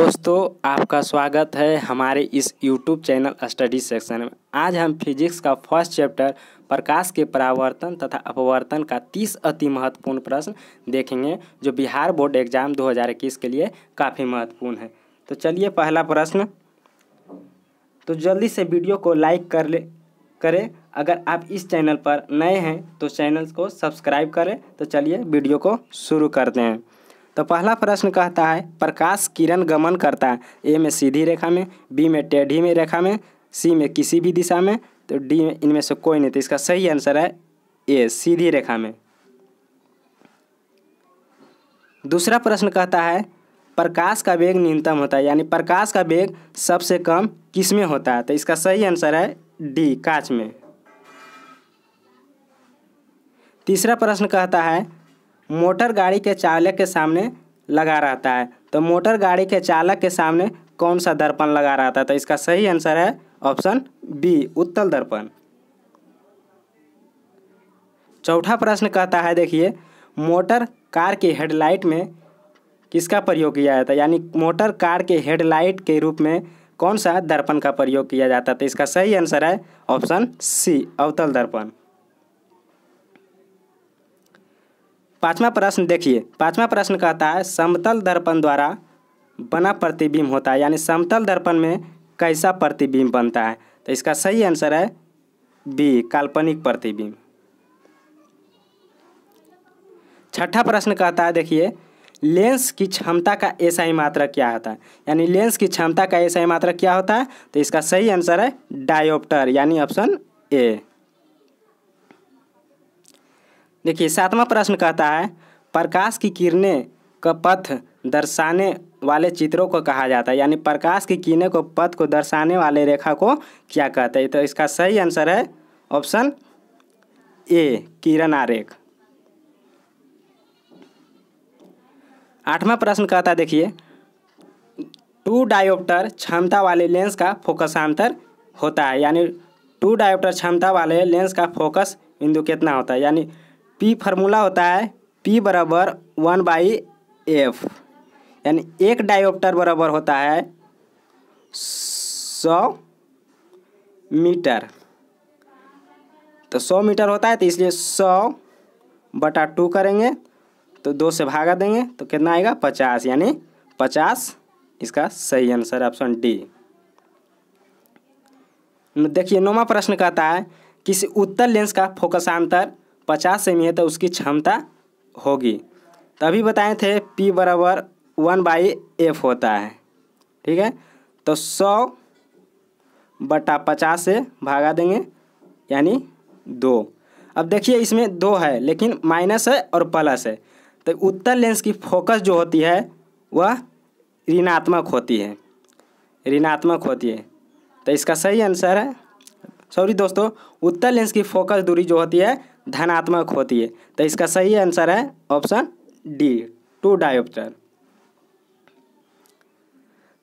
दोस्तों, आपका स्वागत है हमारे इस YouTube चैनल स्टडी सेक्शन में। आज हम फिजिक्स का फर्स्ट चैप्टर प्रकाश के परावर्तन तथा अपवर्तन का 30 अति महत्वपूर्ण प्रश्न देखेंगे, जो बिहार बोर्ड एग्जाम 2021 के लिए काफ़ी महत्वपूर्ण है। तो चलिए पहला प्रश्न। तो जल्दी से वीडियो को लाइक करें। अगर आप इस चैनल पर नए हैं तो चैनल को सब्सक्राइब करें। तो चलिए वीडियो को शुरू करते हैं। तो पहला प्रश्न कहता है, प्रकाश किरण गमन करता है ए में सीधी रेखा में, बी में टेढ़ी में रेखा में, सी में किसी भी दिशा में, तो डी में इनमें से कोई नहीं। तो इसका सही आंसर है ए, सीधी रेखा में। दूसरा प्रश्न कहता है, प्रकाश का वेग न्यूनतम होता है, यानी प्रकाश का वेग सबसे कम किस में होता है? तो इसका सही आंसर है डी, कांच में। तीसरा प्रश्न कहता है, मोटर गाड़ी के चालक के सामने लगा रहता है, तो मोटर गाड़ी के चालक के सामने कौन सा दर्पण लगा रहता है? तो इसका सही आंसर है ऑप्शन बी, उत्तल दर्पण। चौथा प्रश्न कहता है, देखिए, मोटर कार के हेडलाइट में किसका प्रयोग किया जाता है? यानी मोटर कार के हेडलाइट के रूप में कौन सा दर्पण का प्रयोग किया जाता है? तो इसका सही आंसर है ऑप्शन सी, अवतल दर्पण। पांचवा प्रश्न देखिए, पांचवा प्रश्न कहता है, समतल दर्पण द्वारा बना प्रतिबिंब होता है, यानी समतल दर्पण में कैसा प्रतिबिंब बनता है? तो इसका सही आंसर है बी, काल्पनिक प्रतिबिंब। छठा प्रश्न कहता है, देखिए, लेंस की क्षमता का एसआई मात्रक क्या होता है? यानी लेंस की क्षमता का एसआई मात्रक क्या होता है? तो इसका सही आंसर है डायोप्टर, यानी ऑप्शन ए। देखिए, सातवां प्रश्न कहता है, प्रकाश की किरणें का पथ दर्शाने वाले चित्रों को कहा जाता है, यानी प्रकाश की किरणें को पथ को दर्शाने वाले रेखा को क्या कहते हैं? तो इसका सही आंसर है ऑप्शन ए, किरण आरेख। आठवां प्रश्न कहता है, देखिए, 2 डायोप्टर क्षमता वाले लेंस का फोकसांतर होता है, यानी 2 डायोप्टर क्षमता वाले लेंस का फोकस बिंदु कितना होता है? यानी पी फार्मूला होता है P बराबर 1/f, यानी एक डायोप्टर बराबर होता है 100 मीटर। तो 100 मीटर होता है, तो इसलिए 100/2 करेंगे, तो 2 से भागा देंगे तो कितना आएगा? 50, यानी 50 इसका सही आंसर ऑप्शन डी। देखिए, 9वां प्रश्न कहता है, किसी उत्तल लेंस का फोकसांतर 50 सेमी है तो उसकी क्षमता होगी। तभी बताए थे P बराबर 1/f होता है, ठीक है। तो 100/50 से भागा देंगे, यानी 2। अब देखिए, इसमें 2 है लेकिन माइनस है और प्लस है, तो उत्तल लेंस की फोकस जो होती है वह ऋणात्मक होती है, ऋणात्मक होती है। तो इसका सही आंसर है, सॉरी दोस्तों, उत्तल लेंस की फोकस दूरी जो होती है धनात्मक होती है। तो इसका सही आंसर है ऑप्शन डी, 2 डायोप्टर।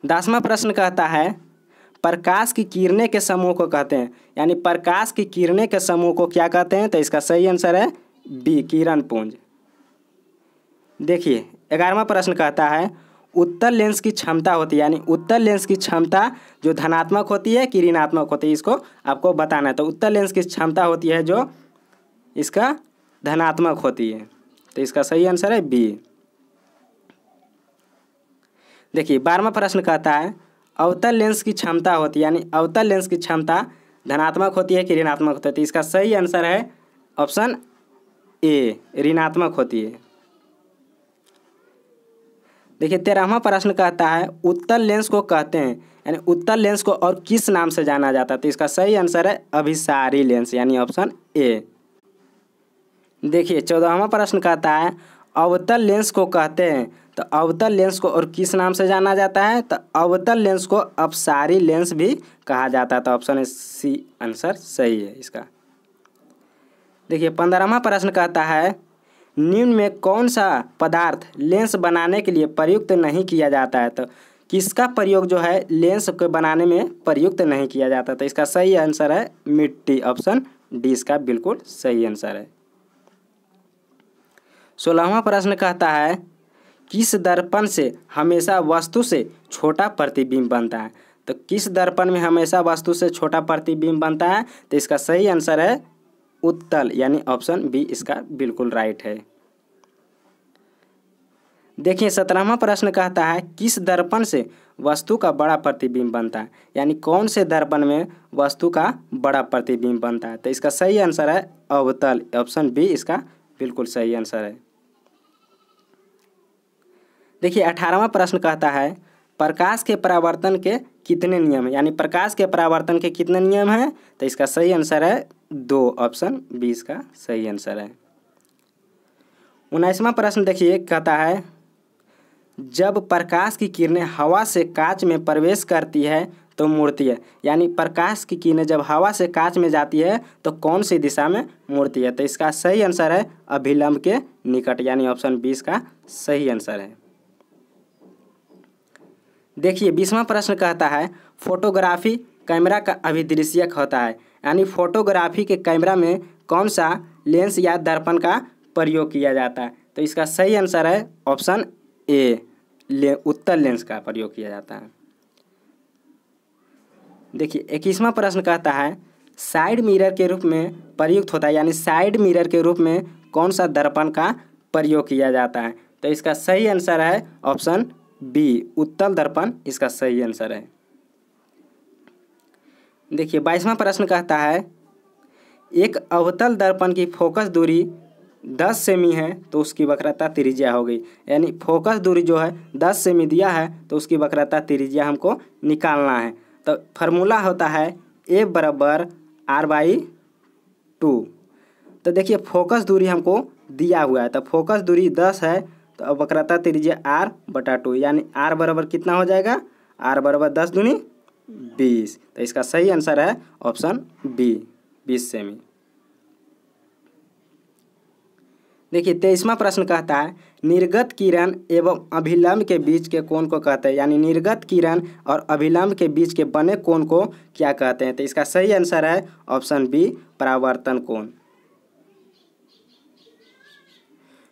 10वां प्रश्न कहता है, प्रकाश की किरणें के समूह को कहते हैं, यानी प्रकाश की किरणें के समूह को क्या कहते हैं? तो इसका सही आंसर है बी, किरण पुंज। देखिए, 11वां प्रश्न कहता है, उत्तल लेंस की क्षमता होती है, यानी उत्तल लेंस की क्षमता जो धनात्मक होती है कि ऋणात्मक होती है, इसको आपको बताना है। तो उत्तल लेंस की क्षमता होती है जो इसका धनात्मक होती है, तो इसका सही आंसर है बी। देखिए, 12वां प्रश्न कहता है, अवतल लेंस की क्षमता होती है, यानी अवतल लेंस की क्षमता धनात्मक होती है कि ऋणात्मक होती है? तो इसका सही आंसर है ऑप्शन ए, ऋणात्मक होती है। देखिए, 13वां प्रश्न कहता है, उत्तल लेंस को कहते हैं, यानी उत्तल लेंस को और किस नाम से जाना जाता है? तो इसका सही आंसर है अभिसारी लेंस, यानी ऑप्शन ए। देखिए, 14वां प्रश्न कहता है, अवतल लेंस को कहते हैं, तो अवतल लेंस को और किस नाम से जाना जाता है? तो अवतल लेंस को अपसारी लेंस भी कहा जाता है। तो ऑप्शन सी आंसर सही है इसका। देखिए, 15वां प्रश्न कहता है, निम्न में कौन सा पदार्थ लेंस बनाने के लिए प्रयुक्त नहीं किया जाता है? तो किसका प्रयोग जो है लेंस को बनाने में प्रयुक्त नहीं किया जाता? तो इसका सही आंसर है मिट्टी, ऑप्शन डी इसका बिल्कुल सही आंसर है। 16वां प्रश्न कहता है, किस दर्पण से हमेशा वस्तु से छोटा प्रतिबिंब बनता है। तो किस दर्पण में हमेशा वस्तु से छोटा प्रतिबिंब बनता है? तो इसका सही आंसर है उत्तल, यानी ऑप्शन बी इसका बिल्कुल राइट है। देखिए 17वां प्रश्न कहता है किस दर्पण से वस्तु का बड़ा प्रतिबिंब बनता है, यानी कौन से दर्पण में वस्तु का बड़ा प्रतिबिंब बनता है? तो इसका सही आंसर है अवतल, ऑप्शन बी इसका बिल्कुल सही आंसर है। देखिए 18वां प्रश्न कहता है प्रकाश के परावर्तन के कितने नियम हैं, यानी प्रकाश के परावर्तन के कितने नियम हैं? तो इसका सही आंसर है 2, ऑप्शन बी इसका सही आंसर है। 19वां प्रश्न देखिए कहता है जब प्रकाश की किरणें हवा से कांच में प्रवेश करती है तो मुड़ती है, यानी प्रकाश की किरणें जब हवा से कांच में जाती है तो कौन सी दिशा में मुड़ती है? तो इसका सही आंसर है अभिलंब के निकट, यानी ऑप्शन बी इसका सही आंसर है। देखिए 20वां प्रश्न कहता है फोटोग्राफी कैमरा का अभिदृश्यक होता है, यानी फोटोग्राफी के कैमरा में कौन सा लेंस या दर्पण का प्रयोग किया जाता है? तो इसका सही आंसर है ऑप्शन ए, उत्तल लेंस का प्रयोग किया जाता है। देखिए 21वां प्रश्न कहता है साइड मिरर के रूप में प्रयुक्त होता है, यानी साइड मिरर के रूप में कौन सा दर्पण का प्रयोग किया जाता है? तो इसका सही आंसर है ऑप्शन बी, उत्तल दर्पण इसका सही आंसर है। देखिए 22वां प्रश्न कहता है एक अवतल दर्पण की फोकस दूरी 10 सेमी है तो उसकी वक्रता त्रिज्या हो गई, यानी फोकस दूरी जो है 10 सेमी दिया है तो उसकी वक्रता त्रिज्या हमको निकालना है। तो फार्मूला होता है ए बराबर r/2। तो देखिए फोकस दूरी हमको दिया हुआ है, तो फोकस दूरी 10 है तो वक्रता त्रिज्या r/2, यानी r बराबर कितना हो जाएगा? r बराबर 10 दूनी 20। तो इसका सही आंसर है ऑप्शन बी, 20 सेमी। देखिए 23वां प्रश्न कहता है निर्गत किरण एवं अभिलंब के बीच के कोण को कहते हैं, यानी निर्गत किरण और अभिलंब के बीच के बने कोण को क्या कहते हैं? तो इसका सही आंसर है ऑप्शन बी, परावर्तन कोण।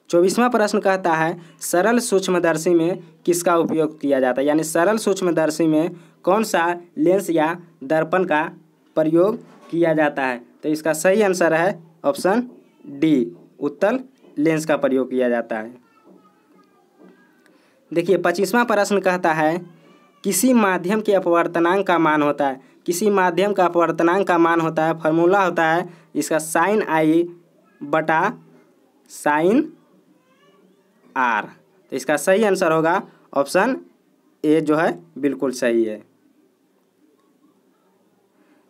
24वां प्रश्न कहता है सरल सूक्ष्मदर्शी में किसका उपयोग किया जाता है, यानी सरल सूक्ष्मदर्शी में कौन सा लेंस या दर्पण का प्रयोग किया जाता है? तो इसका सही आंसर है ऑप्शन डी, उत्तल लेंस का प्रयोग किया जाता है। देखिए 25वां प्रश्न कहता है किसी माध्यम के अपवर्तनांक का मान होता है, किसी माध्यम का अपवर्तनांक का मान होता है, फार्मूला होता है इसका sin i बटा sin r। तो इसका सही आंसर होगा ऑप्शन ए जो है बिल्कुल सही है।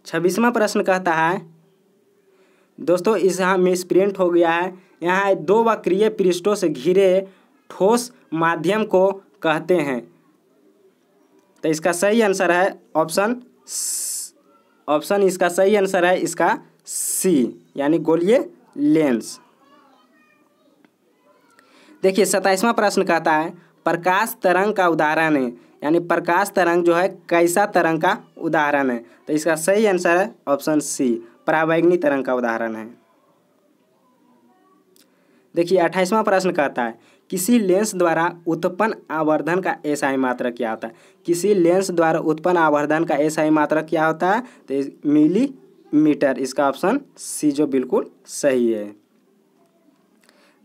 26वां प्रश्न कहता है दोस्तों इस यहाँ मिसप्रिंट हो गया है, यहाँ 2 वक्रीय पृष्ठों से घिरे ठोस माध्यम को कहते हैं। तो इसका सही आंसर है ऑप्शन इसका सही आंसर है इसका सी, यानी गोलीय लेंस। देखिए 27वां प्रश्न कहता है प्रकाश तरंग का उदाहरण है, यानी प्रकाश तरंग जो है कैसा तरंग का उदाहरण है? तो इसका सही आंसर है ऑप्शन सी, परावैंगनी तरंग का उदाहरण है। देखिए 28वां प्रश्न कहता है किसी लेंस द्वारा उत्पन्न आवर्धन का एसआई मात्रक क्या होता है? किसी लेंस द्वारा उत्पन्न आवर्धन का एसआई मात्रक क्या होता है? तो मिलीमीटर, इसका ऑप्शन सी जो बिल्कुल सही है।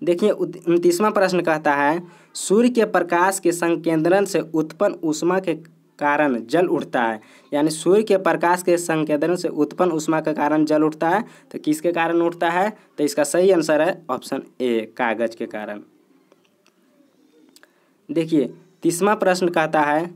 देखिए 29वां प्रश्न कहता है सूर्य के प्रकाश के संकेंद्रण से उत्पन्न ऊष्मा के कारण जल उठता है, यानी सूर्य के प्रकाश के संकेंद्रण से उत्पन्न ऊष्मा के कारण जल उठता है। तो किसके कारण उठता है? तो इसका सही आंसर है ऑप्शन ए, कागज के कारण। देखिए 30वां प्रश्न कहता है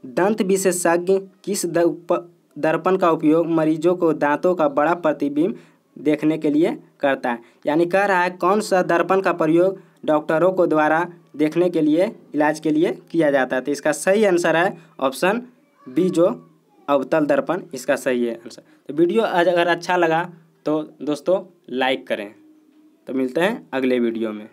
दंत विशेषज्ञ किस दर्पण का उपयोग मरीजों को दांतों का बड़ा प्रतिबिंब देखने के लिए करता है, यानी कह रहा है कौन सा दर्पण का प्रयोग डॉक्टरों को द्वारा देखने के लिए इलाज के लिए किया जाता है? तो इसका सही आंसर है ऑप्शन बी जो अवतल दर्पण, इसका सही है आंसर। तो वीडियो अगर अच्छा लगा तो दोस्तों लाइक करें। तो मिलते हैं अगले वीडियो में।